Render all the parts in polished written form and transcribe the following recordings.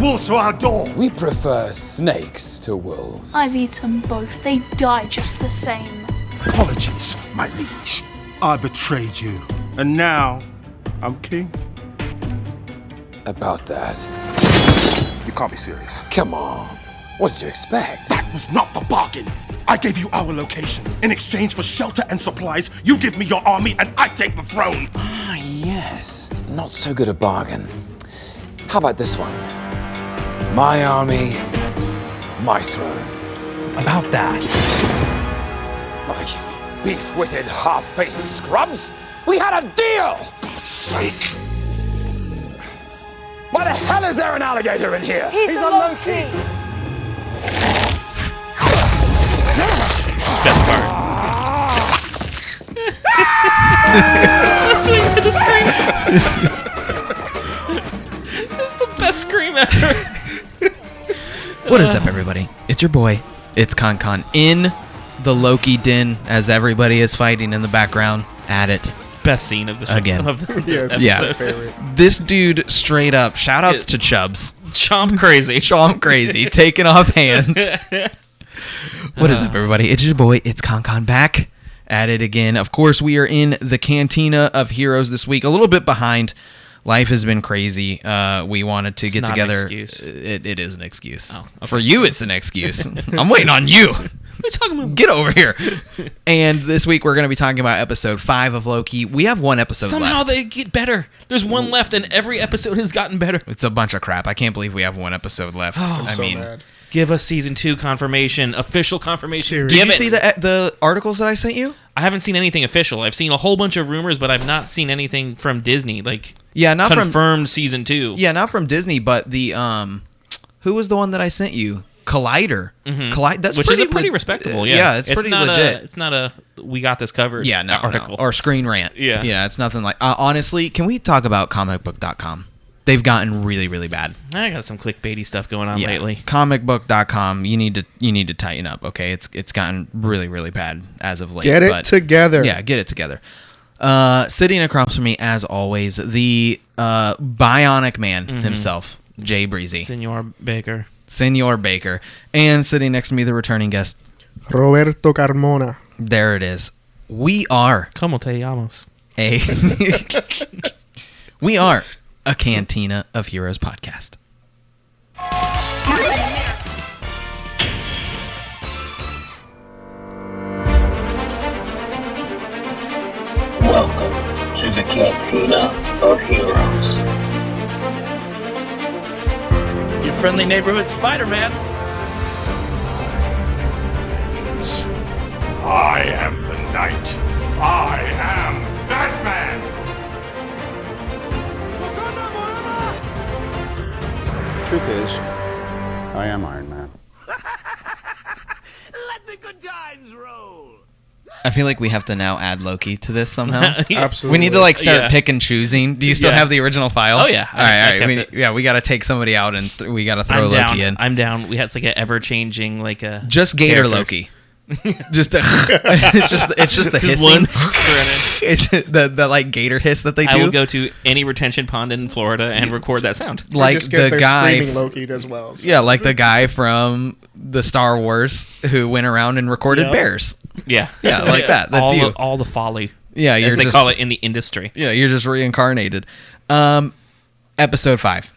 wolves to our door. We prefer snakes to wolves. I've eaten both. They die just the same. Apologies, my liege. I betrayed you, and now I'm king. About that. You can't be serious. Come on. What did you expect? That was not the bargain. I gave you our location. In exchange for shelter and supplies, you give me your army and I take the throne. Ah, yes. Not so good a bargain. How about this one? My army, my throne. About that. My beef-witted, half-faced scrubs! We had a deal! God's sake. Why the hell is there an alligator in here? He's a Loki. Best part. Swing for the scream. That's the best scream ever. What is up, everybody? It's your boy. It's KonKon in the Loki den as everybody is fighting in the background at it. Best scene of the show. Again. Of the Yes. Yeah. This dude straight up, shout outs to Chubbs. Chomp crazy. Chomp crazy. Taking off hands. What is up, everybody? It's your boy. It's KonKon back at it again. Of course, we are in the Cantina of Heroes this week. A little bit behind. Life has been crazy. We wanted to get together. An excuse. It is an excuse. Oh, okay. For you, it's an excuse. I'm waiting on you. What are you talking about? Get over here. And this week we're going to be talking about episode 5 of Loki. We have one episode Somehow left. they get better. There's one left, and every episode has gotten better. It's a bunch of crap. I can't believe we have one episode left. I mean, mad. Give us season 2 confirmation, official confirmation. Did you see the articles that I sent you? I haven't seen anything official. I've seen a whole bunch of rumors, but I've not seen anything from Disney. Like, yeah, not confirmed season 2. Yeah, not from Disney, but the who was the one that I sent you? Collider. Mm-hmm. That's which is pretty respectable. Yeah, yeah, it's pretty legit. It's not a we got this covered. Yeah, no, article or Screen Rant. Yeah, yeah, it's nothing like. Honestly, can we talk about comicbook.com? They've gotten really, really bad. I got some clickbaity stuff going on lately. Comicbook.com, you need to tighten up. Okay, it's gotten really, really bad as of late. Get it together. Yeah, get it together. Sitting across from me, as always, the Bionic Man himself, Jay Breezy, Senor Baker, and sitting next to me, the returning guest, Roberto Carmona. There it is. We are Como te llamas? We are a Cantina of Heroes podcast. Welcome to the Cantina of Heroes. Your friendly neighborhood Spider-Man. I am the knight. I am Batman. Truth is, I am Iron Man. Let the good times roll. I feel like we have to now add Loki to this somehow. Absolutely. We need to start pick and choosing. Do you still have the original file? Oh yeah. All right. We got to take somebody out and we got to throw Loki in. I'm down. We had like an ever-changing just Gator characters. Loki. Just it's just the hissing. It's the Gator hiss that they do. I will go to any retention pond in Florida and record that sound. Like just get the guy screaming Loki as well. So. Yeah, like the guy from the Star Wars who went around and recorded bears. Yeah, like that. That's all the folly. Yeah, as they call it in the industry. Yeah, you're just reincarnated. Episode 5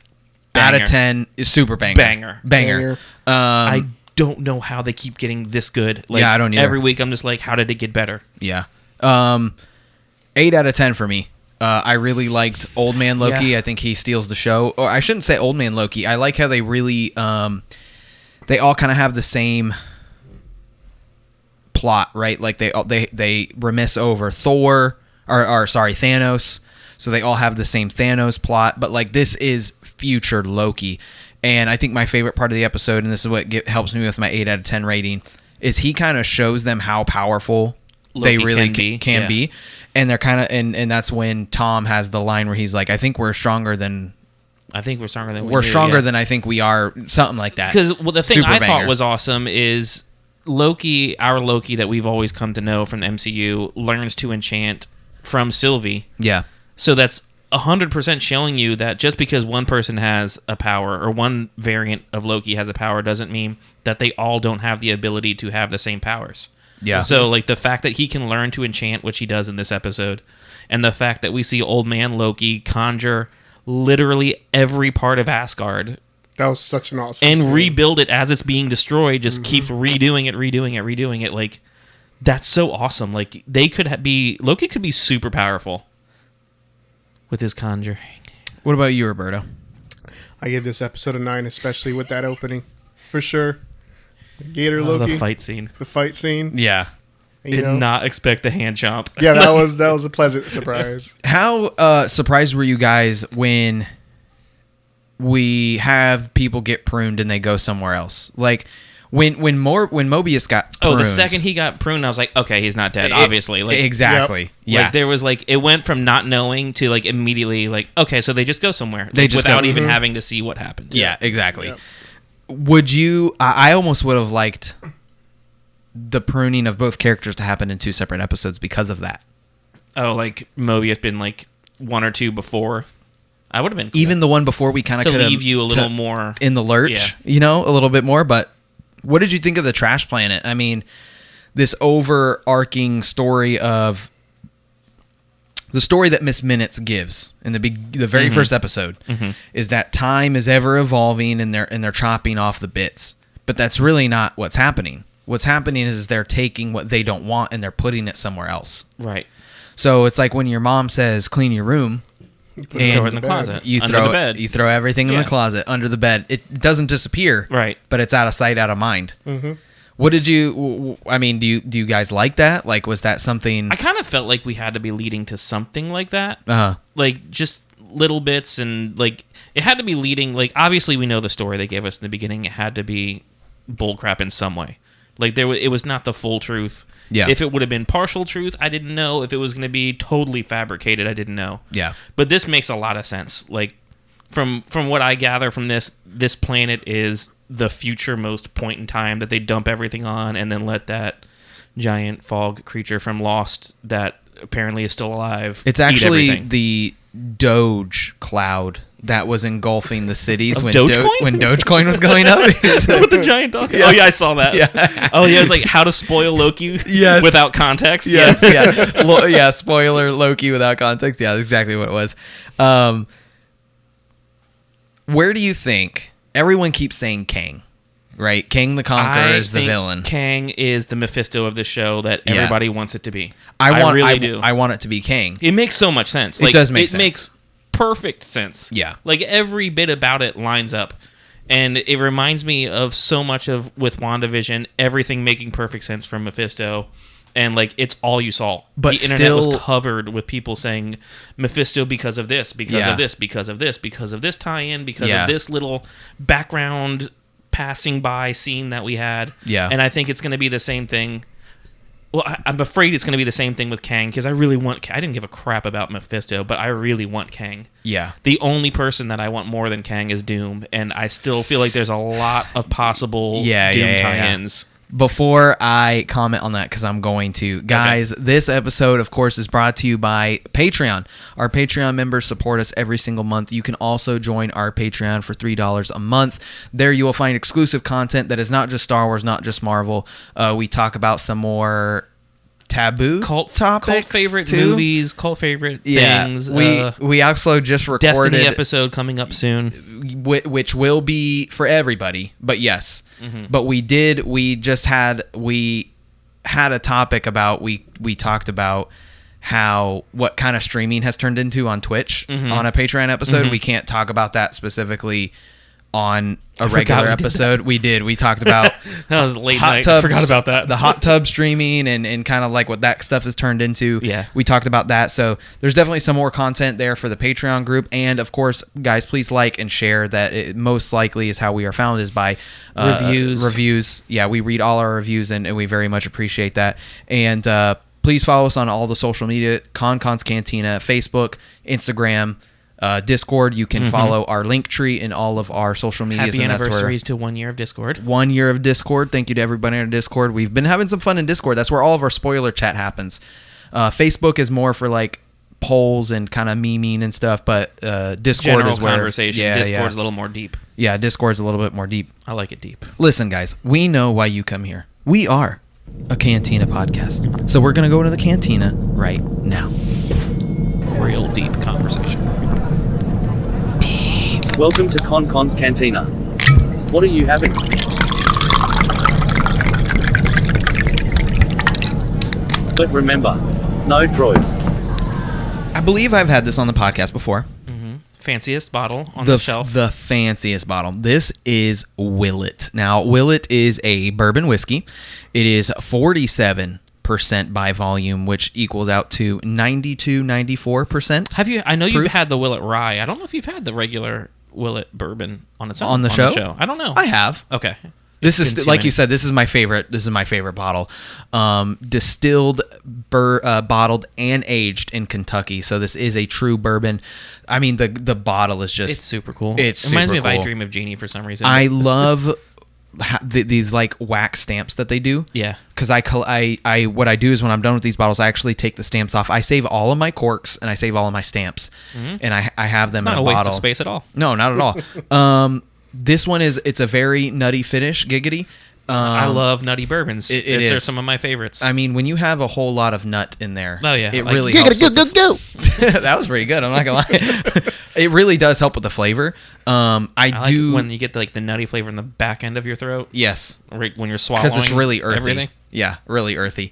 Banger. out of 10 is super banger. Banger. I don't know how they keep getting this good. I don't either. Every week I'm just like, how did it get better? Yeah. 8 out of 10 for me. I really liked Old Man Loki. Yeah. I think he steals the show. Or I shouldn't say Old Man Loki. I like how they really they all kind of have the same plot, right? Like they remiss over Thor or Thanos. So they all have the same Thanos plot, but this is future Loki. And I think my favorite part of the episode, and this is what helps me with my 8 out of 10 rating, is he kind of shows them how powerful Loki they really can be. And they're kind of, and that's when Tom has the line where he's like, I think we're stronger than I think we're stronger than than I think we are, something like that. Because the thing I thought was awesome is Loki, our Loki that we've always come to know from the MCU, learns to enchant from Sylvie. Yeah. So that's 100% showing you that just because one person has a power or one variant of Loki has a power doesn't mean that they all don't have the ability to have the same powers. Yeah. So, like, the fact that he can learn to enchant, which he does in this episode, and the fact that we see old man Loki conjure literally every part of Asgard. That was such an awesome and scene. rebuild it as it's being destroyed, just keeps redoing it. Like, that's so awesome. Like, Loki could be super powerful with his conjuring. What about you, Roberto? I give this episode a 9, especially with that opening. For sure. Gator Loki. The fight scene. The fight scene. Yeah. Did not expect the hand chomp. Yeah, that was a pleasant surprise. How surprised were you guys when we have people get pruned and they go somewhere else? Like when Mobius got pruned, the second he got pruned, I was like, okay, he's not dead, obviously. Like, exactly. Yep. Yeah. Like, there was like, it went from not knowing to like immediately like, okay, so they just go somewhere. They just without go, even having to see what happened. Yeah, exactly. Yep. Would you? I almost would have liked the pruning of both characters to happen in 2 separate episodes because of that. Oh, like Mobius been like 1 or 2 before. I would have been cool. Even the one before we kind of to leave you a little more in the lurch, a little bit more. But what did you think of the Trash Planet? I mean, this overarching story of the story that Miss Minutes gives in the very first episode is that time is ever evolving and they're chopping off the bits. But that's really not what's happening. What's happening is they're taking what they don't want and they're putting it somewhere else. Right. So it's like when your mom says clean your room, and throw it in the closet. You under throw the bed. You throw everything in the closet under the bed. It doesn't disappear. Right. But it's out of sight, out of mind. What did you? I mean, do you guys like that? Like, was that something? I kind of felt like we had to be leading to something like that. Like just little bits and like it had to be leading. Like, obviously we know the story they gave us in the beginning. It had to be bullcrap in some way. Like it was not the full truth. Yeah. If it would have been partial truth, I didn't know. If it was going to be totally fabricated, I didn't know. Yeah. But this makes a lot of sense. Like from what I gather from this planet is the future most point in time that they dump everything on and then let that giant fog creature from Lost that apparently is still alive. It's actually the Doge cloud that was engulfing the cities when Dogecoin was going up. With the giant dog. Yeah. Oh yeah, I saw that. Yeah. Oh yeah, it's like how to spoil Loki without context. Yes. Yeah. Spoiler Loki without context. Yeah, that's exactly what it was. Where do you think everyone keeps saying Kang? Right? Kang the Conqueror is the villain. Kang is the Mephisto of the show that everybody wants it to be. I really do. I want it to be Kang. It makes so much sense. It does make sense. It makes perfect sense. Yeah. Like every bit about it lines up. And it reminds me of so much of with WandaVision, everything making perfect sense from Mephisto. And like it's all you saw. But the internet was covered with people saying Mephisto because of this, because of this, because of this, because of this tie-in, because of this little background passing by scene that we had. Yeah. And I think it's going to be the same thing. Well, I'm afraid it's going to be the same thing with Kang because I really want. I didn't give a crap about Mephisto, but I really want Kang. Yeah. The only person that I want more than Kang is Doom, and I still feel like there's a lot of possible Doom tie-ins. Before I comment on that, because I'm going to, guys, this episode, of course, is brought to you by Patreon. Our Patreon members support us every single month. You can also join our Patreon for $3 a month. There you will find exclusive content that is not just Star Wars, not just Marvel. We talk about some more taboo topics, cult favorite movies, cult favorite things. We also just recorded Destiny episode coming up soon, which will be for everybody. But yes, but we had a topic about we talked about what kind of streaming has turned into on Twitch on a Patreon episode. We can't talk about that specifically on a regular episode. We talked about that was late night. Forgot about that. The hot tub streaming and kind of like what that stuff has turned into. Yeah, we talked about that. So there's definitely some more content there for the Patreon group. And of course, guys, please like and share. That it most likely is how we are found, is by reviews. Yeah, we read all our reviews and we very much appreciate that. And please follow us on all the social media: KonKon's Cantina, Facebook, Instagram, Discord. You can follow our Linktree in all of our social medias. Happy anniversary to 1 year of Discord. 1 year of Discord. Thank you to everybody on Discord. We've been having some fun in Discord. That's where all of our spoiler chat happens. Facebook is more for like polls and kind of memeing and stuff, but Discord General is where conversation. Discord's a little more deep. Yeah, Discord's a little bit more deep. I like it deep. Listen, guys, we know why you come here. We are a Cantina podcast. So we're going to go to the Cantina right now. Real deep conversation. Welcome to KonKon's Cantina. What are you having? But remember, no droids. I believe I've had this on the podcast before. Fanciest bottle on the shelf. The fanciest bottle. This is Willet. Now, Willet is a bourbon whiskey. It is 47% by volume, which equals out to 92-94%. Have you? I know you've had the Willet Rye. I don't know if you've had the regular Willet bourbon on its own on the show. I don't know. I have. Okay. This is, like you said, this is my favorite. This is my favorite bottle. Distilled, bottled, and aged in Kentucky. So this is a true bourbon. I mean, the bottle is just... It's super cool. It reminds me of cool. I Dream of Jeannie for some reason. I love these like wax stamps that they do. Yeah. Because I what I do is when I'm done with these bottles, I actually take the stamps off. I save all of my corks and I save all of my stamps, and I have them It's not in a a waste bottle. of space at all. No, not at all. This one it's a very nutty finish, giggity. I love nutty bourbons. They're They're some of my favorites. I mean, when you have a whole lot of nut in there, Oh, yeah. it Like, really giggity, helps. Go. That was pretty good. I'm not gonna lie. It really does help with the flavor. I like do when you get the nutty flavor in the back end of your throat. Yes, Right when you're swallowing. because it's really earthy. Everything. Yeah, really earthy.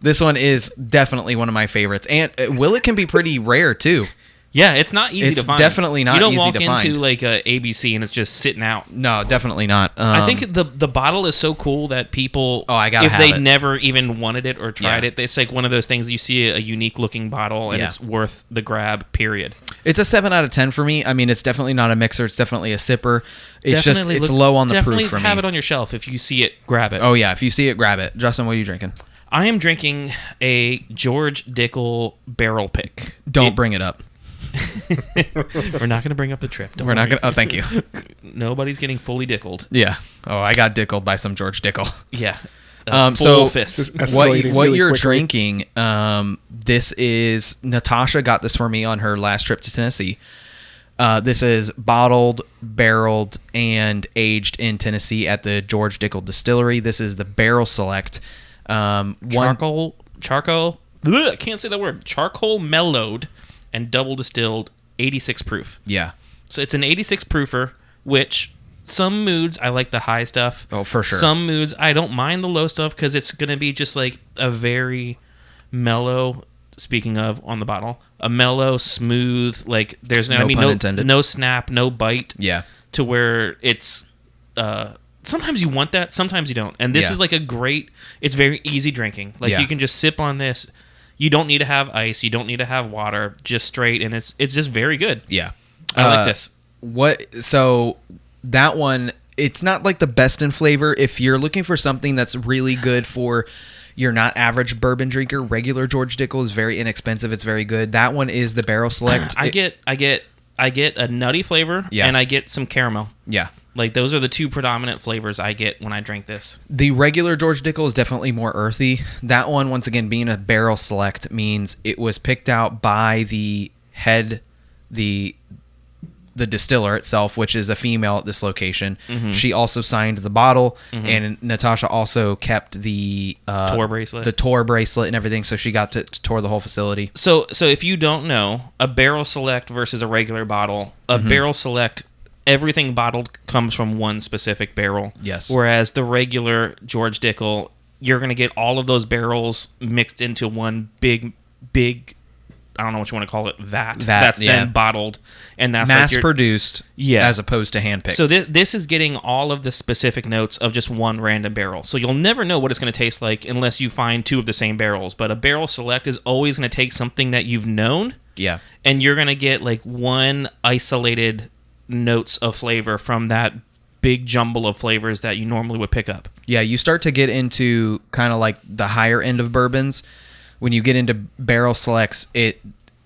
This one is definitely one of my favorites, and Willet can be pretty rare too. Yeah, it's not easy It's to find. definitely not You don't easy walk to into find. like a ABC and it's just sitting out. No, definitely not. I think the bottle is so cool that people, I gotta if have they it. never even wanted it or tried Yeah. it, it's like one of those things you see a unique looking bottle and Yeah. it's worth the grab. Period. It's a 7 out of 10 for me. I mean, it's definitely not a mixer. It's definitely a sipper. It's Definitely just it's look- low on the definitely proof for me. have it on your shelf. If you see it, grab it. Oh yeah, if you see it, grab it. Justin, what are you drinking? I am drinking a George Dickel barrel pick. Don't bring it up. We're not going to bring up the trip. Don't We're not worry. gonna. Oh, thank you. Nobody's getting fully dickled. Yeah. Oh, I got dickled by some George Dickel. Yeah. So Full fist. Just what escalating what really you're quickly. drinking? This is Natasha got this for me on her last trip to Tennessee. This is bottled, barreled, and aged in Tennessee at the George Dickel Distillery. This is the Barrel Select. Charcoal. I can't say that word. Charcoal mellowed and double distilled, 86 proof. Yeah. So it's an 86 proofer, which some moods I like the high stuff. Oh, for sure. Some moods I don't mind the low stuff because it's going to be just like a very mellow. Speaking of on the bottle, a mellow, smooth, like there's No pun intended. no snap, no bite. Yeah. To where it's sometimes you want that, sometimes you don't. And this Yeah. is like it's very easy drinking. Like Yeah. you can just sip on this. You don't need to have ice, you don't need to have water, just straight, and it's just very good. Yeah. I like this. So that one, it's not like the best in flavor. If you're looking for something that's really good for your not average bourbon drinker, regular George Dickel is very inexpensive. It's very good. That one is the Barrel Select. I get a nutty flavor, Yeah. and I get some caramel. Yeah. Like those are the two predominant flavors I get when I drink this. The regular George Dickel is definitely more earthy. That one, once again, being a Barrel Select means it was picked out by the head, the distiller itself, which is a female at this location. Mm-hmm. She also signed the bottle, and Natasha also kept the Tor bracelet. the Tor bracelet and everything, so she got to tour the whole facility. So if you don't know, a Barrel Select versus a regular bottle, a Barrel Select, everything bottled comes from one specific barrel. Yes. Whereas the regular George Dickel, you're going to get all of those barrels mixed into one big, I don't know what you want to call it, vat that's yeah. then bottled. And that's Mass like produced, Yeah. as opposed to handpicked. So this is getting all of the specific notes of just one random barrel. So you'll never know what it's going to taste like unless you find two of the same barrels. But a Barrel Select is always going to take something that you've known, yeah, and you're going to get like one isolated notes of flavor from that big jumble of flavors that you normally would pick up. yeah, you start to get into kind of like the higher end of bourbons. When you get into Barrel Selects,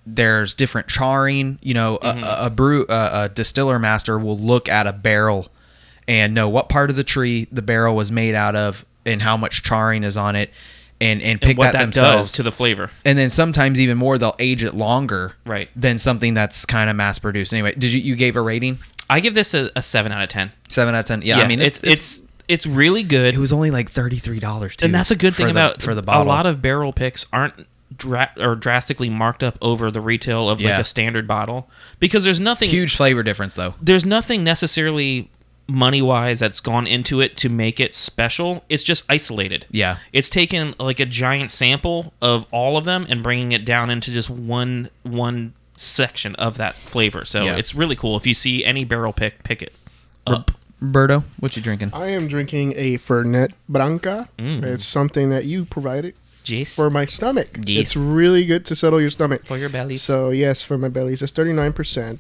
there's different charring. You know, a distiller master will look at a barrel and know what part of the tree the barrel was made out of and how much charring is on it. and pick what that that themselves does to the flavor. And then sometimes even more, they'll age it longer Right. than something that's kind of mass produced. Anyway, you gave a rating? I give this a 7 out of 10. 7 out of 10. Yeah, I mean it's really good. It was only like $33 too. And that's a good thing about for the bottle. A lot of barrel picks aren't drastically marked up over the retail of like a standard bottle, because there's nothing huge flavor difference though. There's nothing necessarily money wise that's gone into it to make it special. It's just isolated. Yeah, it's taken like a giant sample of all of them and bringing it down into just one section of that flavor. So it's really cool. If you see any barrel pick it up. Roberto, what you drinking? I am drinking a Fernet Branca. It's something that you provided for my stomach. It's really good to settle your stomach. For your bellies. So, yes, for my bellies. It's 39%.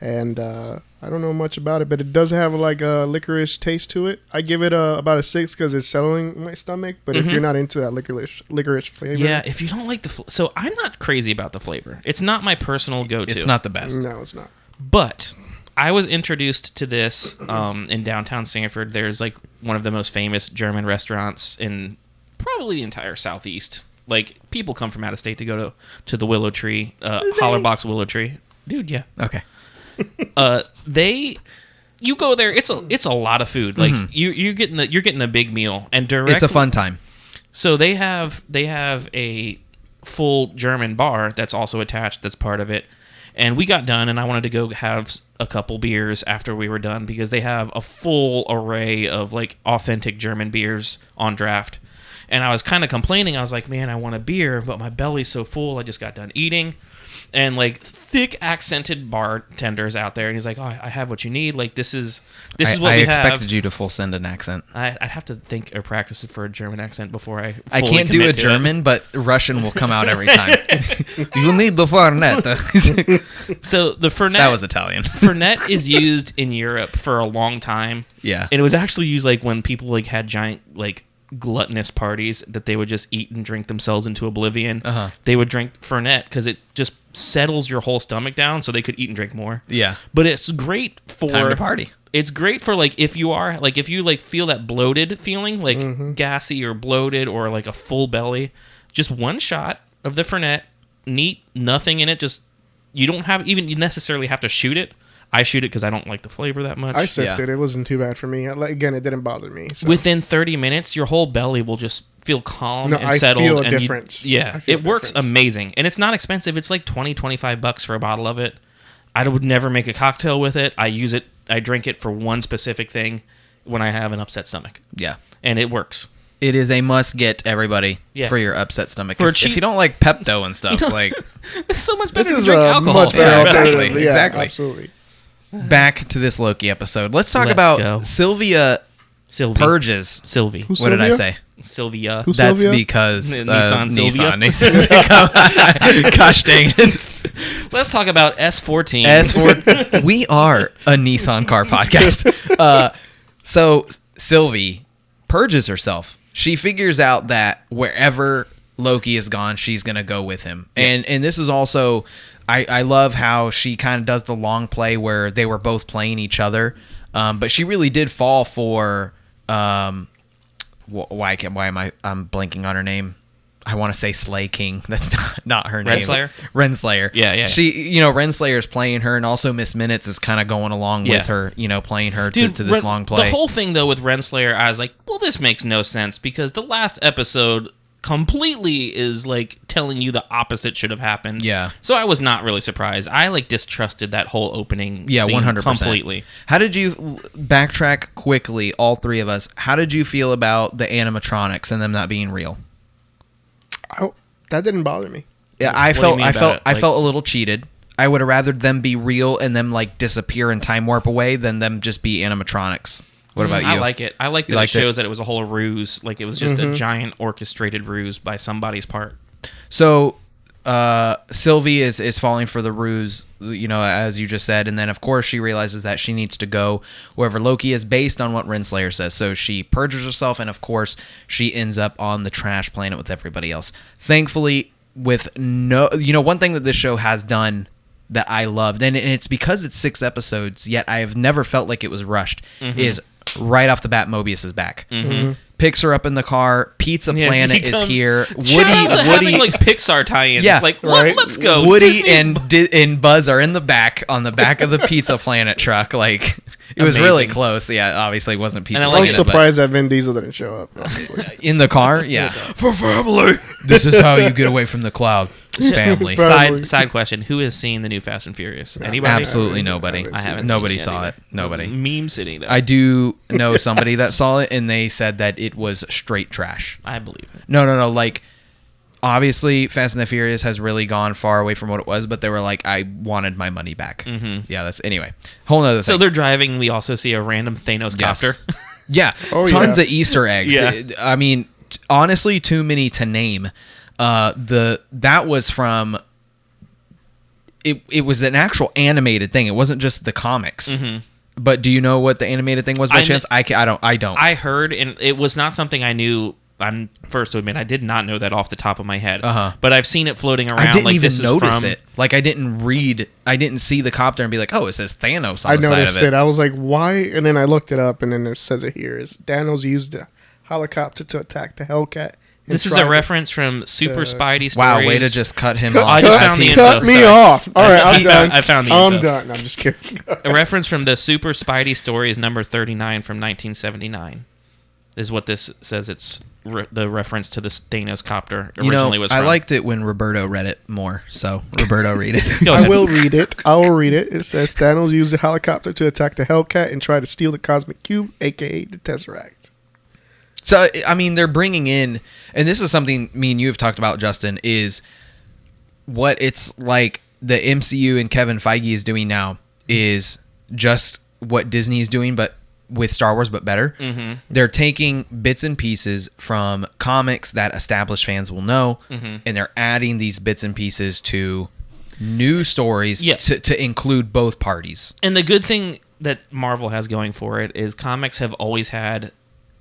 And I don't know much about it, but it does have like a licorice taste to it. I give it about a 6 because it's settling my stomach. But if you're not into that licorice flavor. Yeah, if you don't like the so I'm not crazy about the flavor. It's not my personal go-to. It's not the best. No, it's not. But I was introduced to this in downtown Sanford. There's like one of the most famous German restaurants in probably the entire Southeast. Like, people come from out of state to go to the Willow Tree, Hollerbox Willow Tree. Dude, yeah. Okay. You go there, it's a lot of food. Like you're getting a big meal, and it's a fun time. So they have a full German bar that's also attached, that's part of it. And we got done, and I wanted to go have a couple beers after we were done, because they have a full array of like authentic German beers on draft. And I was kind of complaining. I was like, man, I want a beer, but my belly's so full. I just got done eating. And like thick accented bartenders out there, and he's like, "Oh, I have what you need. Like this is what we have." I expected you to full send an accent. I'd have to think or practice it for a German accent before I. I can't do a German, but Russian will come out every time. You need the Fernet. So the Fernet. That was Italian. Fernet is used in Europe for a long time. Yeah, and it was actually used like when people like had giant like gluttonous parties that they would just eat and drink themselves into oblivion. They would drink Fernet because it just settles your whole stomach down, so they could eat and drink more. Yeah, but it's great for time to party. It's great for like if you like feel that bloated feeling, like gassy or bloated or like a full belly. Just one shot of the Fernet, neat, nothing in it. Just you don't even necessarily have to shoot it. I shoot it because I don't like the flavor that much. I sipped it. It wasn't too bad for me. Again, it didn't bother me. So. Within 30 minutes, your whole belly will just feel calm and settled. I feel a difference. It works amazing. And it's not expensive. It's like $20-$25 for a bottle of it. I would never make a cocktail with it. I use it. I drink it for one specific thing when I have an upset stomach. Yeah. And it works. It is a must get, everybody, for your upset stomach. If you don't like Pepto and stuff, like it's so much better to drink alcohol. Much better exactly. Yeah, exactly. Absolutely. Back to this Loki episode. Let's talk about Sylvia Purges. Sylvie. What did I say? Sylvia. Who's That's Sylvia? because Nissan. Gosh dang it. Let's talk about S14. S4. We are a Nissan car podcast. So Sylvie purges herself. She figures out that wherever Loki is gone, she's going to go with him. Yeah. And this is also... I love how she kind of does the long play where they were both playing each other, but she really did fall for why am I'm blanking on her name? I want to say Slay King. That's not her name. Renslayer. Yeah. She, Renslayer's playing her, and also Miss Minutes is kind of going along with her, playing her to this long play. The whole thing though with Renslayer, I was like, well, this makes no sense because the last episode completely is like telling you the opposite should have happened. Yeah. So I was not really surprised. I like distrusted that whole opening scene 100%. completely. How did you backtrack quickly, all three of us? How did you feel about the animatronics and them not being real? That didn't bother me. Yeah, I felt a little cheated. I would have rather them be real and them like disappear and time warp away than them just be animatronics. What about you? I like it. I like that it shows that it was a whole ruse. Like it was just a giant orchestrated ruse by somebody's part. So Sylvie is falling for the ruse, as you just said. And then, of course, she realizes that she needs to go wherever Loki is based on what Renslayer says. So she purges herself. And, of course, she ends up on the trash planet with everybody else. Thankfully, with one thing that this show has done that I loved, and it's because it's 6 episodes, yet I have never felt like it was rushed, is right off the bat, Mobius is back. picks her up in the car. Pizza Yeah, Planet he is comes- here. Shout out to having like Pixar tie-ins. Yeah, Like, what? right. Let's go. Woody Disney- and Buzz are in the back on the back of the Pizza Planet truck. Like, it was really Amazing. close. Yeah, obviously it wasn't Pizza And I I like was Planet, but surprised that Vin Diesel didn't show up. Honestly. in the car. Yeah, For family. this is how you get away from the cloud. It's family. Probably. Side question: who has seen the new Fast and Furious? Anybody? Absolutely nobody. I I haven't. Nobody seen saw either. it. Nobody. Meme city though. I do know somebody that saw it, and they said that it was straight trash. I believe it. No. Like, obviously, Fast and the Furious has really gone far away from what it was, but they were like, I wanted my money back. Mm-hmm. Yeah, that's anyway. Whole nother So thing. they're driving. We also see a random Thanos Yes. copter. Yeah, Oh, tons yeah. of Easter eggs. Yeah. I mean, honestly, too many to name. That was from. It was an actual animated thing. It wasn't just the comics. Mm-hmm. But do you know what the animated thing was by chance? I don't. I heard, and it was not something I knew. I'm first to admit I did not know that off the top of my head. But I've seen it floating around. I didn't like, even this notice is from, it. Like, I didn't see the copter and be like, oh, it says Thanos on I the side noticed of it. I was like, why? And then I looked it up, and then it says it here is Thanos used the helicopter to attack the Hellcat. and This is tried a to- reference from Super Spidey stories. Wow, way to just cut him Cut, off. I just as found the he's- info. cut me sorry. off. All right, I'm done. I found the I'm info. done. No, I'm just kidding. A reference from the Super Spidey stories number 39 from 1979 is what this says. It's the reference to this Thanos copter originally was from. I liked it when Roberto read it more. So Roberto, read it. Go I ahead. will read it. I will read it. It says Thanos used the helicopter to attack the Hellcat and try to steal the Cosmic Cube, aka the Tesseract. So, I mean, they're bringing in, and this is something me and you have talked about, Justin, is what it's like the MCU and Kevin Feige is doing now is just what Disney is doing, but with Star Wars, but better. Mm-hmm. They're taking bits and pieces from comics that established fans will know, and they're adding these bits and pieces to new stories Yeah. to include both parties. And the good thing that Marvel has going for it is comics have always had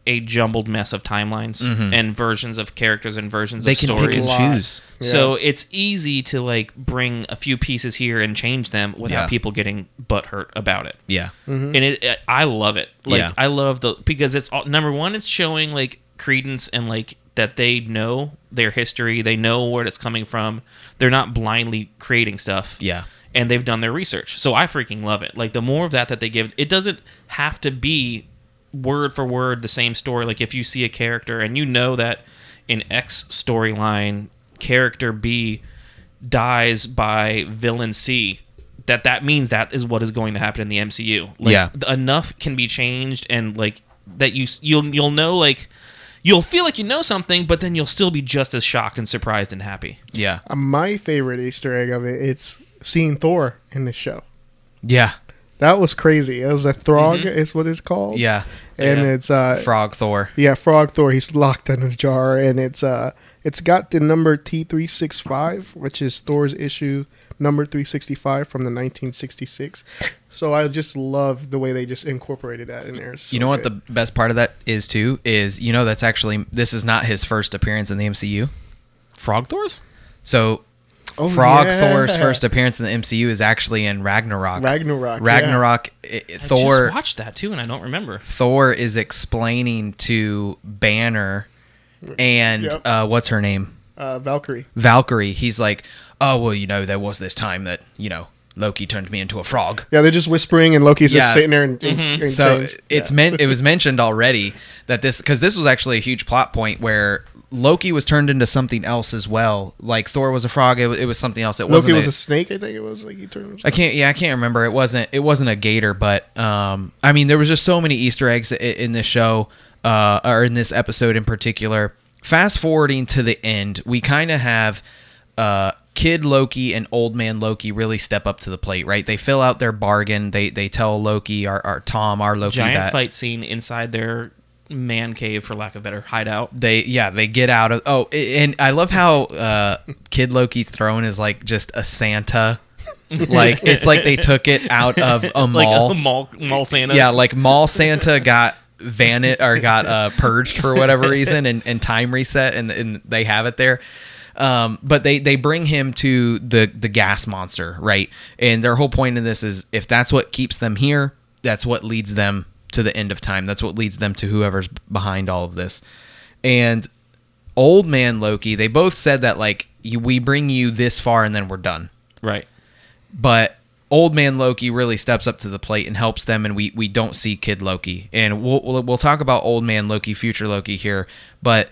a jumbled mess of timelines and versions of characters and versions They of can stories. pick and choose. So it's easy to like bring a few pieces here and change them without Yeah. people getting butthurt about it. Yeah. And I love it. Like Yeah. I love because it's number one, it's showing like credence and like that they know their history, they know where it's coming from. They're not blindly creating stuff. Yeah. And they've done their research. So I freaking love it. Like the more of that they give, it doesn't have to be word for word the same story. Like if you see a character and you know that in X storyline character B dies by villain C, that means that is what is going to happen in the MCU. Like, Yeah. enough can be changed and like that you'll know, like you'll feel like you know something, but then you'll still be just as shocked and surprised and happy. Yeah. My favorite Easter egg of it's seeing Thor in the show. Yeah. That was crazy. It was a Throg, is what it's called. Yeah. And Yeah. it's Frog Thor. yeah, Frog Thor. He's locked in a jar, and it's got the number T365, which is Thor's issue number 365 from the 1966. So I just love the way they just incorporated that in there. It's You so know what good. the best part of that is too is that's actually this is not his first appearance in the MCU. Frog Thors? So Oh, Frog yeah. Thor's first appearance in the MCU is actually in Ragnarok. Ragnarok, I Thor just watched that too, and I don't remember. Thor is explaining to Banner and Yep. what's her name? Valkyrie. Valkyrie. He's like, "Oh, well, there was this time that, Loki turned me into a frog." Yeah, they're just whispering, and Loki's Yeah. just sitting there and So chains. it was mentioned already that because this was actually a huge plot point where Loki was turned into something else as well. Like Thor was a frog. It was something else. It Loki wasn't was a snake. I think it was like he turned. I can't remember. It wasn't a gator, but I mean, there was just so many Easter eggs in this show, or in this episode in particular. Fast forwarding to the end, we kind of have Kid Loki and Old Man Loki really step up to the plate, right? They fill out their bargain. They tell Loki, our Loki, Giant that fight scene inside their man cave, for lack of a better hideout. they get out of. Oh, and I love how Kid Loki's throne is like just a Santa. Like it's like they took it out of a mall. Like a mall Santa. Yeah, like Mall Santa got purged for whatever reason and time reset, and they have it there. But they bring him to the gas monster, right? And their whole point in this is if that's what keeps them here, that's what leads them to the end of time. That's what leads them to whoever's behind all of this. And Old Man Loki, they both said that, like, we bring you this far and then we're done. Right. But Old Man Loki really steps up to the plate and helps them, and we don't see Kid Loki. And we'll talk about Old Man Loki, Future Loki here, but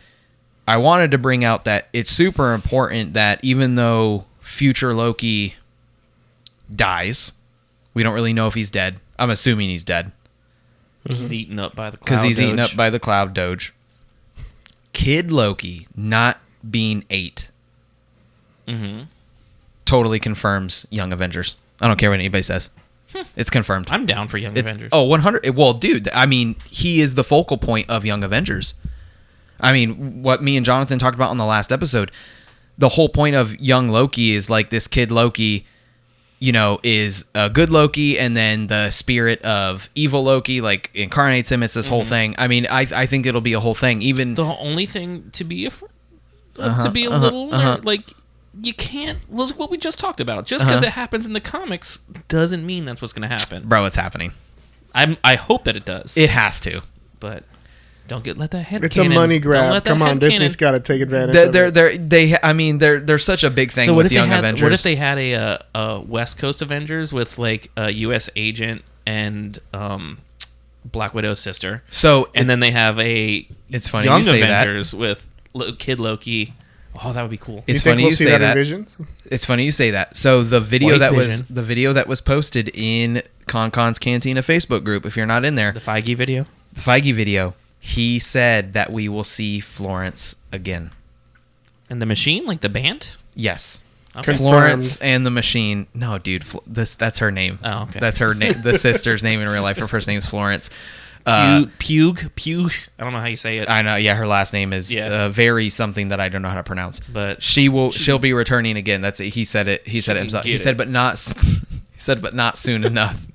I wanted to bring out that it's super important that even though Future Loki dies, we don't really know if he's dead. I'm assuming he's dead. He's eaten up by the cloud. Because he's eaten up by the Cloud Doge. Kid Loki not being 8 totally confirms Young Avengers. I don't care what anybody says. It's confirmed. I'm down for Young Avengers. Oh, 100. Well, dude, I mean, he is the focal point of Young Avengers. I mean, what me and Jonathan talked about on the last episode, the whole point of Young Loki is like this Kid Loki, you know, is a good Loki, and then the spirit of evil Loki like incarnates him. It's this whole thing. I mean, I think it'll be a whole thing. Even the only thing to be to be a little like, you can't. Well, what we just talked about. Just because it happens in the comics doesn't mean that's what's going to happen. Bro, it's happening. I hope that it does. It has to. But don't let that head. It's a money grab. Come on, Disney's got to take advantage. They're such a big thing with Young Avengers. What if they had a West Coast Avengers with like a U.S. agent and Black Widow's sister? And then they have it's funny Young you say Avengers with Kid Loki. Oh, that would be cool. It's funny you say that. Visions? It's funny you say that. So the video White the video that was posted in KonKon's Cantina Facebook group, if you're not in there, the Feige video, he said that we will see Florence again. And the Machine, like the band? Yes. Okay. Florence and the Machine. No, dude, that's her name. Oh, okay. That's her name. The sister's name in real life. Her first name is Florence. Pugh. I don't know how you say it. I know. Yeah, her last name is very something that I don't know how to pronounce. But she'll be returning again. That's it. He said it. He said it himself. He said, but not soon enough.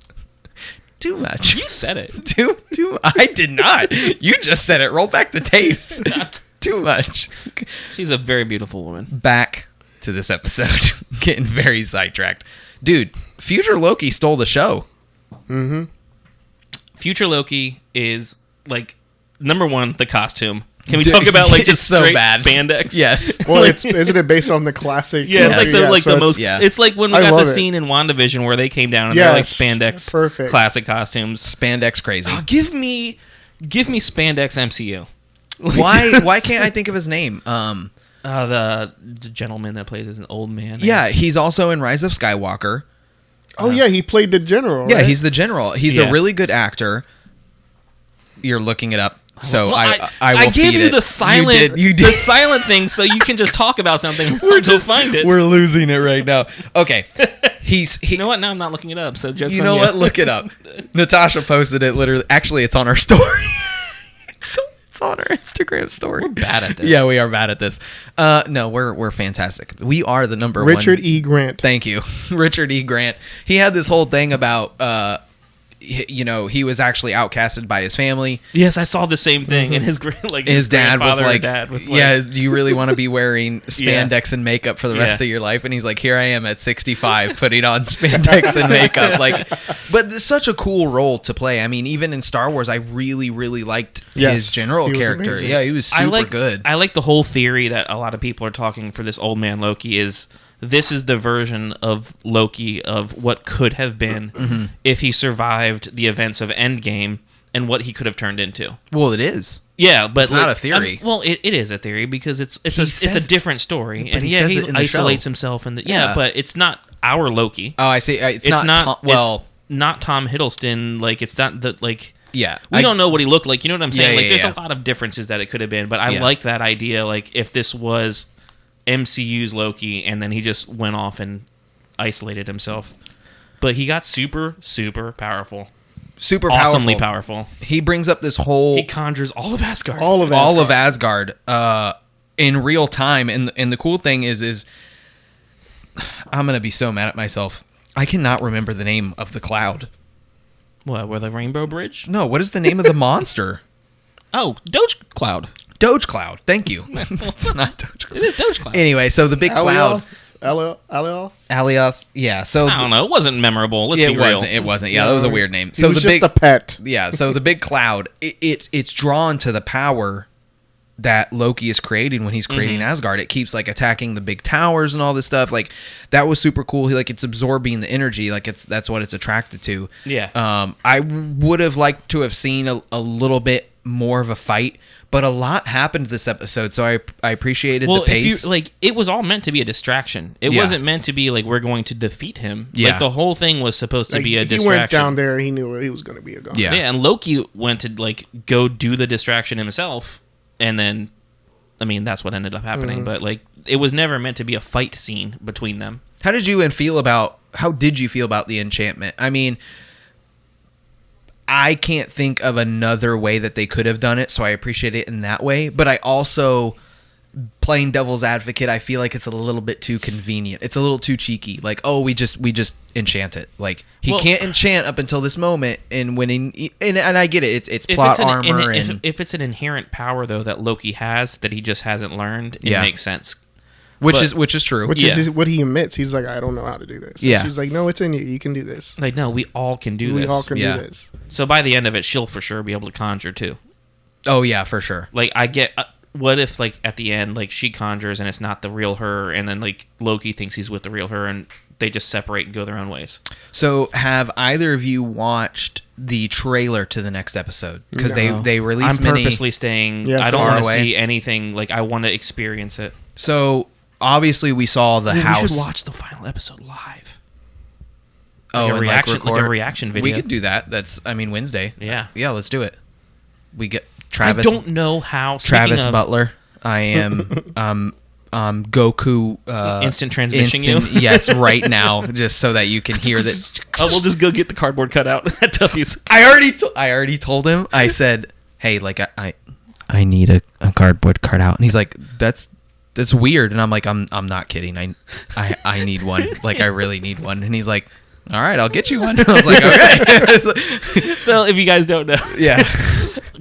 Too much. You said it. Too. I did not. You just said it. Roll back the tapes. Too much. She's a very beautiful woman. Back to this episode. Getting very sidetracked. Dude, Future Loki stole the show. Mm-hmm. Future Loki is like number one, the costume. Can we talk about like just so straight bad. spandex? Yes. Well, isn't it based on the classic? Yeah, it's like the most. Yeah. It's like when we got the scene in WandaVision where they came down and they're like spandex, perfect classic costumes. Spandex crazy. Oh, give me spandex MCU. Why can't I think of his name? The gentleman that plays as an old man. Yeah, he's also in Rise of Skywalker. Oh yeah, he played the general. Yeah, right? he's the general. He's a really good actor. You're looking it up, so well, I will I gave feed you it. the silent, You did. the silent thing, so you can just talk about something. We'll find it. We're losing it right now. Okay, he. You know what? Now I'm not looking it up. So jokes You on know what? Look it up. Natasha posted it. Literally, actually, it's on our story. It's on our Instagram story. We're bad at this. Yeah, we are bad at this. No, we're fantastic. We are the number Richard one. E. Grant. Thank you, Richard E. Grant. He had this whole thing about, he was actually outcasted by his family. Yes, I saw the same thing, and his dad was like, yeah, do you really want to be wearing spandex and makeup for the rest of your life? And he's like, here I am at 65 putting on spandex and makeup. But it's such a cool role to play. I mean, even in Star Wars, I really, really liked his general character. Amazing. Yeah, he was super good. I like the whole theory that a lot of people are talking for this old man Loki is this is the version of Loki of what could have been if he survived the events of Endgame and what he could have turned into. Well, it is. Yeah, but it's not a theory. It is a theory because it's a different story, and he isolates himself in the but it's not our Loki. Oh, I see. It's not not Tom Hiddleston. Like it's not the like. Yeah, we don't know what he looked like. You know what I'm saying? Yeah, there's a lot of differences that it could have been, but I like that idea. Like if this was MCU's Loki, and then he just went off and isolated himself. But he got super, super powerful. Awesomely powerful. He brings up this whole... He conjures all of Asgard. All of Asgard in real time. And the cool thing is I'm going to be so mad at myself. I cannot remember the name of the cloud. What, where the Rainbow Bridge? No, what is the name of the monster? Oh, Doge Cloud. Doge Cloud. Thank you. It's not Doge Cloud. It is Doge Cloud. Anyway, so the big cloud. Alioth. Yeah. So I don't know. It wasn't memorable. Let's be real. It wasn't. Yeah, that was a weird name. He So was the just big a pet. Yeah. So the big cloud. It's drawn to the power that Loki is creating when he's creating Asgard. It keeps like attacking the big towers and all this stuff. Like that was super cool. It's absorbing the energy. Like that's what it's attracted to. Yeah. I would have liked to have seen a little bit more of a fight, but a lot happened this episode, so I appreciated the pace. It was all meant to be a distraction. It wasn't meant to be like we're going to defeat him. Yeah. Like the whole thing was supposed to be a He distraction. went down there. He knew he was going to be a goner. Yeah. Yeah, and Loki went to like go do the distraction himself, and then, I mean, that's what ended up happening. But like, it was never meant to be a fight scene between them. How did you feel about the enchantment? I mean, I can't think of another way that they could have done it, so I appreciate it in that way. But I also, playing devil's advocate, I feel like it's a little bit too convenient. It's a little too cheeky. Like, oh, we just enchant it. Like he can't enchant up until this moment, and when and I get it. It's plot armor. If it's an inherent power though that Loki has that he just hasn't learned, it makes sense. Which is true. Which is what he admits. He's like, I don't know how to do this. Yeah. And she's like, no, it's in you. You can do this. Like, no, we all can do this. We all can do this. So by the end of it, she'll for sure be able to conjure too. Oh yeah, for sure. Like I get. What if like at the end, like she conjures and it's not the real her, and then like Loki thinks he's with the real her, and they just separate and go their own ways. So have either of you watched the trailer to the next episode? Because they released. I'm purposely staying. Yes, I don't far want to away. see anything. Like I want to experience it. So obviously we saw the house. We should watch the final episode live. Oh, Like a and reaction, record? like a reaction video. We could do that. That's Wednesday. Yeah. Let's do it. We get Travis. I don't know how. Travis speaking of, Butler. I am Goku instant transmission you? Yes, right now, just so that you can hear that. Oh, we'll just go get the cardboard cutout at Tuffy's. I already told him. I said, hey, like I need a cardboard cutout, and he's like, that's weird, and I'm like, I'm not kidding. I need one. Like I really need one, and he's like, all right, I'll get you one. I was like, okay. So if you guys don't know, Yeah.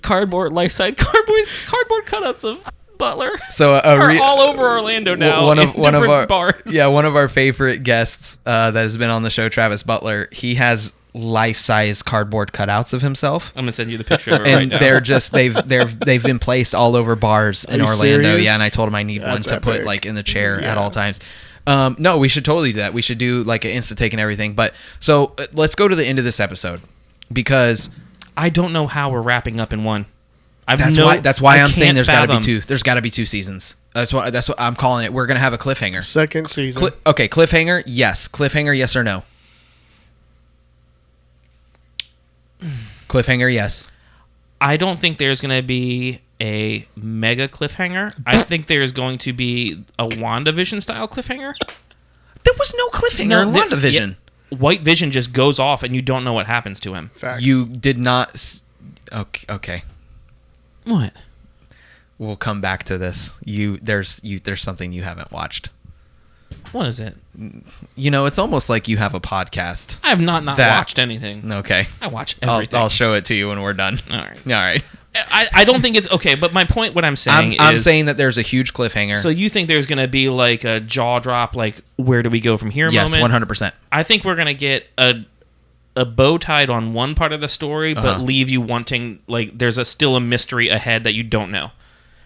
cardboard life-size cardboard cutouts of Butler So are all over Orlando now. One of different our bars. Yeah, one of our favorite guests that has been on the show, Travis Butler. He has life-size cardboard cutouts of himself, I'm gonna send you the picture of it and right now. they're just they've been placed all over bars in you Orlando. serious? Yeah, and I told him I need one That's to put epic. like in the chair at all times. No, we should totally do that. We should do like an Insta take and everything. But so let's go to the end of this episode because I don't know how we're wrapping up in one. That's why I'm saying can't there's got to be fathom. two. There's got to be 2 seasons. That's what I'm calling it. We're gonna have a cliffhanger. Second season. Okay, cliffhanger. Yes, cliffhanger. Yes or no? Cliffhanger. Yes. I don't think there's going to be a mega cliffhanger. I think there's going to be a WandaVision style cliffhanger. There was no cliffhanger in WandaVision. White Vision just goes off and you don't know what happens to him. Facts. You did not. Okay. What? We'll come back to this. There's something you haven't watched. What is it? It's almost like you have a podcast. I have not That- watched anything. Okay. I watch everything. I'll show it to you when we're done. All right. All right. I don't think it's okay, but my point, what I'm saying I'm is... saying that there's a huge cliffhanger. So you think there's going to be like a jaw drop, like where do we go from here yes, moment? 100%. I think we're going to get a bow tied on one part of the story, but leave you wanting, like there's still a mystery ahead that you don't know.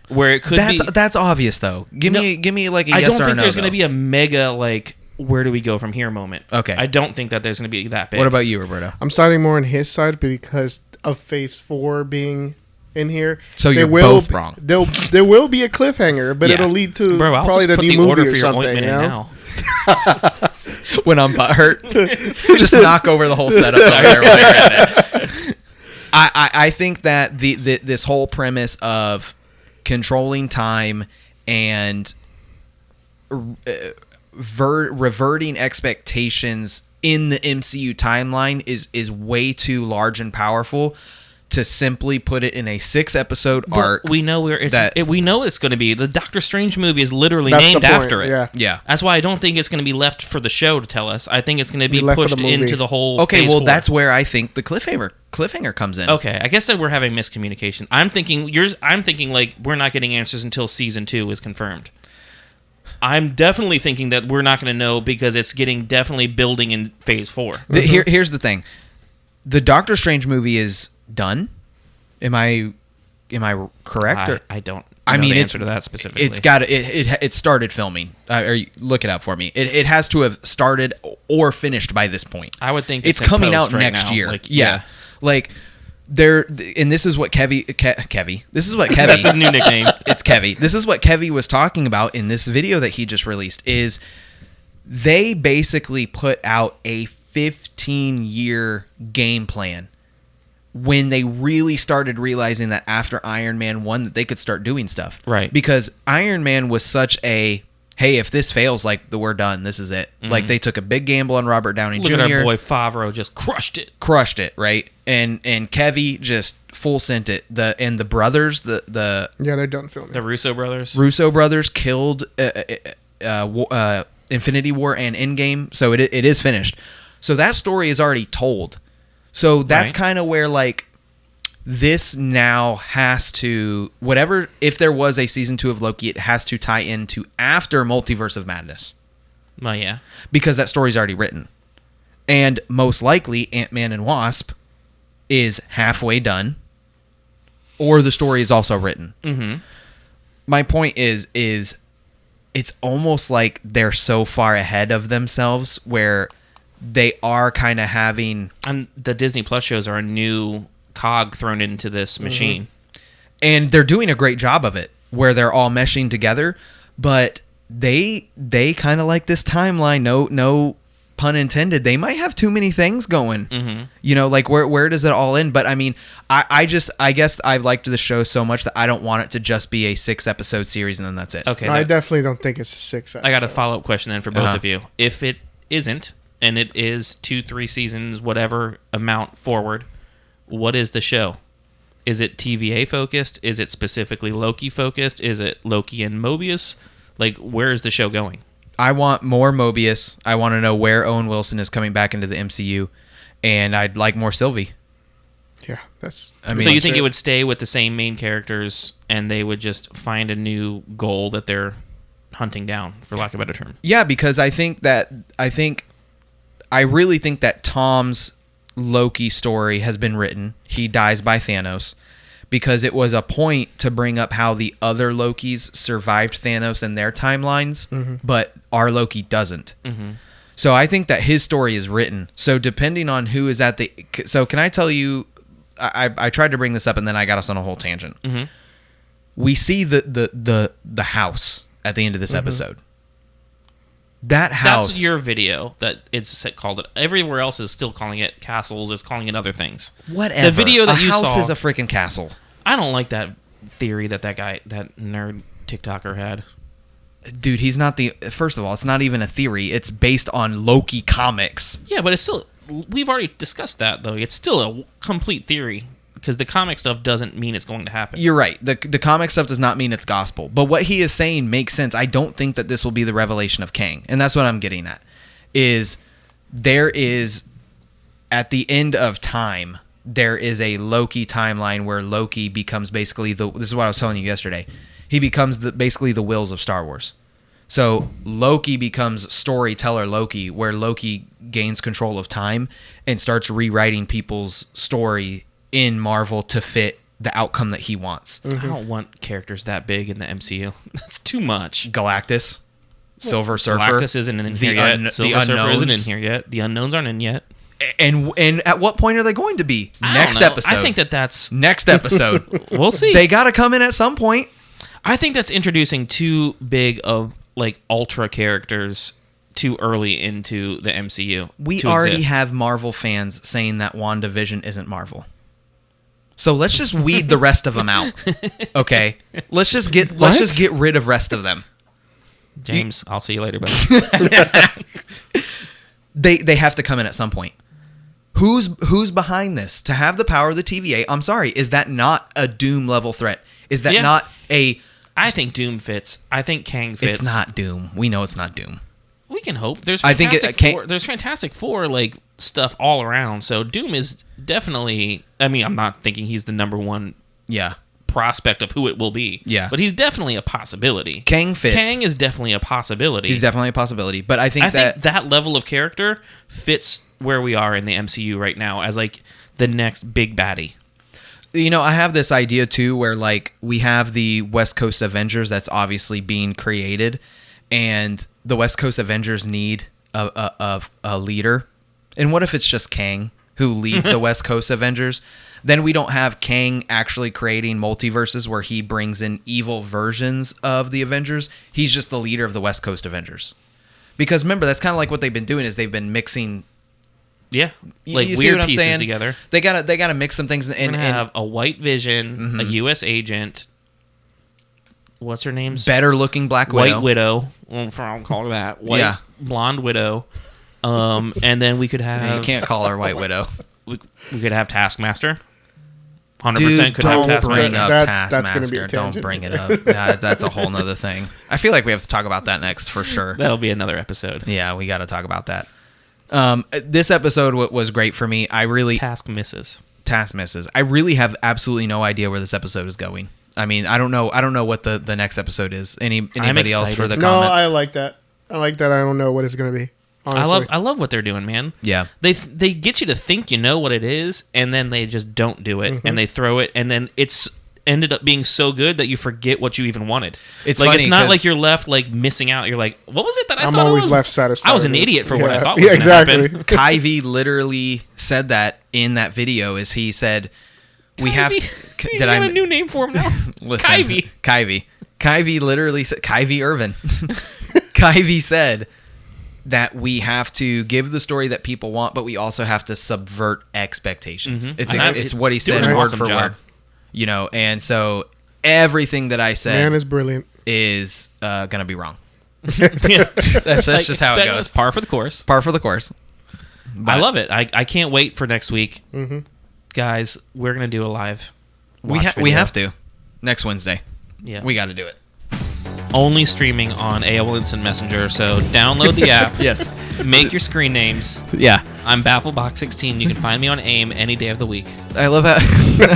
Where it could be... That's obvious, though. Give me like a yes or no. I don't think there's though. going to be a mega, like, where do we go from here moment. Okay. I don't think that there's going to be that big. What about you, Roberto? I'm siding more on his side because of Phase 4 being in here. So you're There will both wrong. There will be a cliffhanger, but Yeah. it'll lead to Bro, I'll probably just the put new the movie order or for your something. ointment You in know? now. When I'm butthurt, just knock over the whole setup over there while you're at it. I think that this whole premise of controlling time and reverting expectations in the MCU timeline is way too large and powerful to simply put it in a 6-episode arc. We know we know it's going to be. The Doctor Strange movie is literally That's the named point, after it. Yeah. That's why I don't think it's going to be left for the show to tell us. I think it's going to be Left for the pushed movie. into the whole Okay, Phase well, 4. that's where I think the cliffhanger comes in. Okay, I guess that we're having miscommunication. I'm thinking like we're not getting answers until season 2 is confirmed. I'm definitely thinking that we're not going to know because it's getting definitely building in Phase 4. Here's the thing: the Doctor Strange movie is done. Am I correct? I don't. I mean, the answer to that specifically. It's got it started filming. Look it up for me. It has to have started or finished by this point. I would think it's in coming out post right next now. year. Like, yeah. Like there, and this is what Kevy. This is what Kevy. That's his new nickname. It's Kevy. This is what Kevy was talking about in this video that he just released. Is they basically put out a 15-year game plan when they really started realizing that after Iron Man 1 that they could start doing stuff. Right. Because Iron Man was such a, hey, if this fails, like, we're done. This is it. Mm-hmm. Like, they took a big gamble on Robert Downey Look Jr. at our boy Favreau just crushed it. Right? And Kevy just full sent it. And the brothers, the Yeah, they're done filming. The Russo brothers killed Infinity War and Endgame, so it is finished. So that story is already told. So that's kind of where, like, this now has to, whatever, if there was a season 2 of Loki, it has to tie into after Multiverse of Madness. Well, yeah. Because that story's already written. And most likely, Ant-Man and Wasp is halfway done, or the story is also written. Mm-hmm. My point is it's almost like they're so far ahead of themselves where they are kind of having... And the Disney Plus shows are a new cog thrown into this machine. And they're doing a great job of it, where they're all meshing together, but they kind of like this timeline, no pun intended, they might have too many things going. Mm-hmm. You know, like where does it all end? But I mean, I guess I've liked the show so much that I don't want it to just be a 6-episode series and then that's it. Okay. I definitely don't think it's a 6 episode. I got a follow-up question then for both of you. If it isn't, and it is 2-3 seasons, whatever amount forward, what is the show? Is it TVA focused? Is it specifically Loki focused? Is it Loki and Mobius? Like, where is the show going? I want more Mobius. I want to know where Owen Wilson is coming back into the MCU, and I'd like more Sylvie. Yeah, that's... so you think it would stay with the same main characters, and they would just find a new goal that they're hunting down, for lack of a better term? Yeah, because I really think that Tom's Loki story has been written. He dies by Thanos because it was a point to bring up how the other Lokis survived Thanos in their timelines, but our Loki doesn't. Mm-hmm. So I think that his story is written. So depending on who is at the... So can I tell you... I tried to bring this up and then I got us on a whole tangent. Mm-hmm. We see the house at the end of this episode. That house... That's your video that it's called it. Everywhere else is still calling it castles, is calling it other things. Whatever. The video that a you house saw... is a freaking castle. I don't like that theory that guy, that nerd TikToker had. Dude, he's not the... First of all, it's not even a theory. It's based on Loki comics. Yeah, but it's still... We've already discussed that, though. It's still a complete theory, because the comic stuff doesn't mean it's going to happen. You're right. The comic stuff does not mean it's gospel. But what he is saying makes sense. I don't think that this will be the revelation of Kang. And that's what I'm getting at. Is there is... At the end of time, there is a Loki timeline where Loki becomes basically the... This is what I was telling you yesterday. He becomes basically the Wills of Star Wars. So Loki becomes storyteller Loki, where Loki gains control of time and starts rewriting people's story in Marvel to fit the outcome that he wants. I don't want characters that big in the MCU. That's too much. Galactus, Silver Surfer. Galactus isn't in here yet. Silver Surfer isn't in here yet. The unknowns aren't in yet. And at what point are they going to be? Next episode. I think that's... Next episode. We'll see. They got to come in at some point. I think that's introducing too big of... like ultra characters too early into the MCU. We already have Marvel fans saying that WandaVision isn't Marvel. So let's just weed the rest of them out. Okay? Let's just get rid of rest of them. James, I'll see you later, buddy. They have to come in at some point. Who's behind this? To have the power of the TVA, I'm sorry, is that not a Doom level threat? Is that not a... I think Doom fits. I think Kang fits. It's not Doom. We know it's not Doom. We can hope. There's Fantastic Four like stuff all around. So Doom is definitely... I mean, I'm not thinking he's the number one prospect of who it will be. Yeah. But he's definitely a possibility. Kang fits. Kang is definitely a possibility. He's definitely a possibility. But I think that level of character fits where we are in the MCU right now as like the next big baddie. You know, I have this idea too where like we have the West Coast Avengers that's obviously being created, and the West Coast Avengers need a leader. And what if it's just Kang who leads the West Coast Avengers? Then we don't have Kang actually creating multiverses where he brings in evil versions of the Avengers. He's just the leader of the West Coast Avengers. Because remember, that's kind of like what they've been doing is they've been mixing. Yeah, like you see weird what I'm pieces saying? together. They gotta mix some things. We're gonna have a White Vision, a U.S. agent. What's her name? Better looking Black Widow. White Widow. I'll call her that. White blonde widow. And then we could have. You can't call her White Widow. We could have Taskmaster. 100% could have Don't bring Taskmaster. up That's gonna be a Taskmaster. Don't tangent. bring it up. That's a whole nother thing. I feel like we have to talk about that next for sure. That'll be another episode. Yeah, we got to talk about that. This episode was great for me. Task misses. I really have absolutely no idea where this episode is going. I mean, I don't know what the next episode is. Anybody else for the No, comments? I like that. I don't know what it's going to be. Honestly. I love what they're doing, man. Yeah. They get you to think you know what it is, and then they just don't do it, and they throw it, and then it's ended up being so good that you forget what you even wanted. It's like funny it's not 'cause- like you're left like missing out. You're like, what was it that I I'm thought? always left satisfied. I was an with idiot for this. what I Yeah. thought was Yeah, gonna exactly. happen. Kyvie literally said that in that video. Is he said we have? You have a new name for him now? Listen, Kyvie. Kyvie literally said Kyvie Irvin. Kyvie said that we have to give the story that people want, but we also have to subvert expectations. It's what he said doing an word awesome for job. word. You know, and so everything that I said Man is brilliant. is gonna be wrong. Yeah. That's Like, just how it expect- goes. Par for the course. Par for the course. I love it. I can't wait for next week. Guys, we're going to do a live We watch we video. have to next Wednesday. Yeah. We got to do it. Only streaming on AOL Instant Messenger, so download the app. Yes. Make your screen names. Yeah. I'm BaffleBox16. You can find me on AIM any day of the week. I love how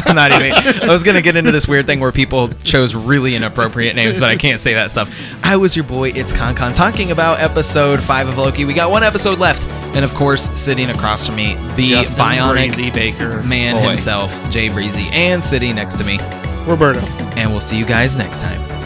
I'm not even. I was gonna get into this weird thing where people chose really inappropriate names, but I can't say that stuff. I was your boy, it's KonKon, talking about episode 5 of Loki. We got one episode left, and of course, sitting across from me, the Justin bionic Breezy Baker man boy. himself, Jay Breezy, and sitting next to me, Roberto. and we'll see you guys next time.